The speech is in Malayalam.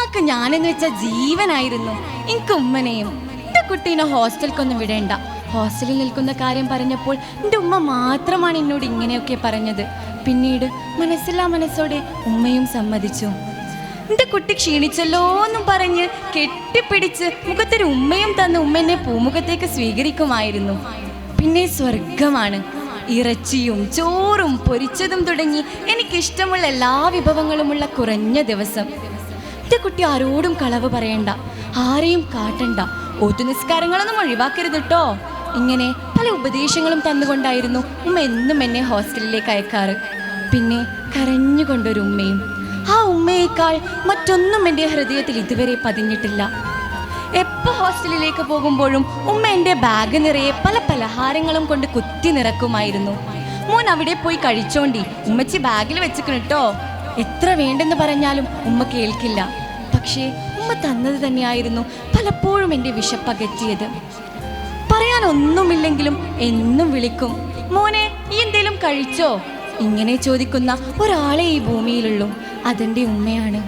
ഉമ്മാക്ക് ഞാനെന്ന് വെച്ച ജീവനായിരുന്നു. എനിക്ക് ഉമ്മനെയും എൻ്റെ കുട്ടീനെ ഹോസ്റ്റലിക്കൊന്നും വിടേണ്ട. ഹോസ്റ്റലിൽ നിൽക്കുന്ന കാര്യം പറഞ്ഞപ്പോൾ എൻ്റെ ഉമ്മ മാത്രമാണ് എന്നോട് ഇങ്ങനെയൊക്കെ പറഞ്ഞത്. പിന്നീട് മനസ്സില്ലാ മനസ്സോടെ ഉമ്മയും സമ്മതിച്ചു. എൻ്റെ കുട്ടി ക്ഷീണിച്ചല്ലോ എന്നും പറഞ്ഞ് കെട്ടിപ്പിടിച്ച് മുഖത്തൊരു ഉമ്മയും തന്ന് ഉമ്മ എന്നെ പൂമുഖത്തേക്ക് സ്വീകരിക്കുമായിരുന്നു. പിന്നെ സ്വർഗമാണ്. ഇറച്ചിയും ചോറും പൊരിച്ചതും തുടങ്ങി എനിക്കിഷ്ടമുള്ള എല്ലാ വിഭവങ്ങളുമുള്ള കുറഞ്ഞ ദിവസം. എൻ്റെ കുട്ടി ആരോടും കളവ് പറയണ്ട, ആരെയും കാട്ടണ്ട, ഓത്തുനിസ്കാരങ്ങളൊന്നും ഒഴിവാക്കരുത് കേട്ടോ. ഇങ്ങനെ പല ഉപദേശങ്ങളും തന്നുകൊണ്ടായിരുന്നു ഉമ്മ എന്നും എന്നെ ഹോസ്റ്റലിലേക്ക് അയക്കാറ്. പിന്നെ കരഞ്ഞുകൊണ്ടൊരു ഉമ്മയും. ആ ഉമ്മയേക്കാൾ മറ്റൊന്നും എൻ്റെ ഹൃദയത്തിൽ ഇതുവരെ പതിഞ്ഞിട്ടില്ല. എപ്പോൾ ഹോസ്റ്റലിലേക്ക് പോകുമ്പോഴും ഉമ്മ എൻ്റെ ബാഗ് നിറയെ പല പലഹാരങ്ങളും കൊണ്ട് കുത്തി നിറക്കുമായിരുന്നു. മോൻ അവിടെ പോയി കഴിച്ചോണ്ടി, ഉമ്മച്ചി ബാഗിൽ വെച്ചിക്കണം കേട്ടോ. എത്ര വേണ്ടെന്ന് പറഞ്ഞാലും ഉമ്മ കേൾക്കില്ല. പക്ഷേ ഉമ്മ തന്നത് തന്നെയായിരുന്നു പലപ്പോഴും എൻ്റെ വിശപ്പകറ്റിയത്. പറയാനൊന്നുമില്ലെങ്കിലും എന്നും വിളിക്കും, മോനെ ഈ എന്തേലും കഴിച്ചോ? ഇങ്ങനെ ചോദിക്കുന്ന ഒരാളെ ഈ ഭൂമിയിലുള്ളൂ, അതെൻ്റെ ഉമ്മയാണ്.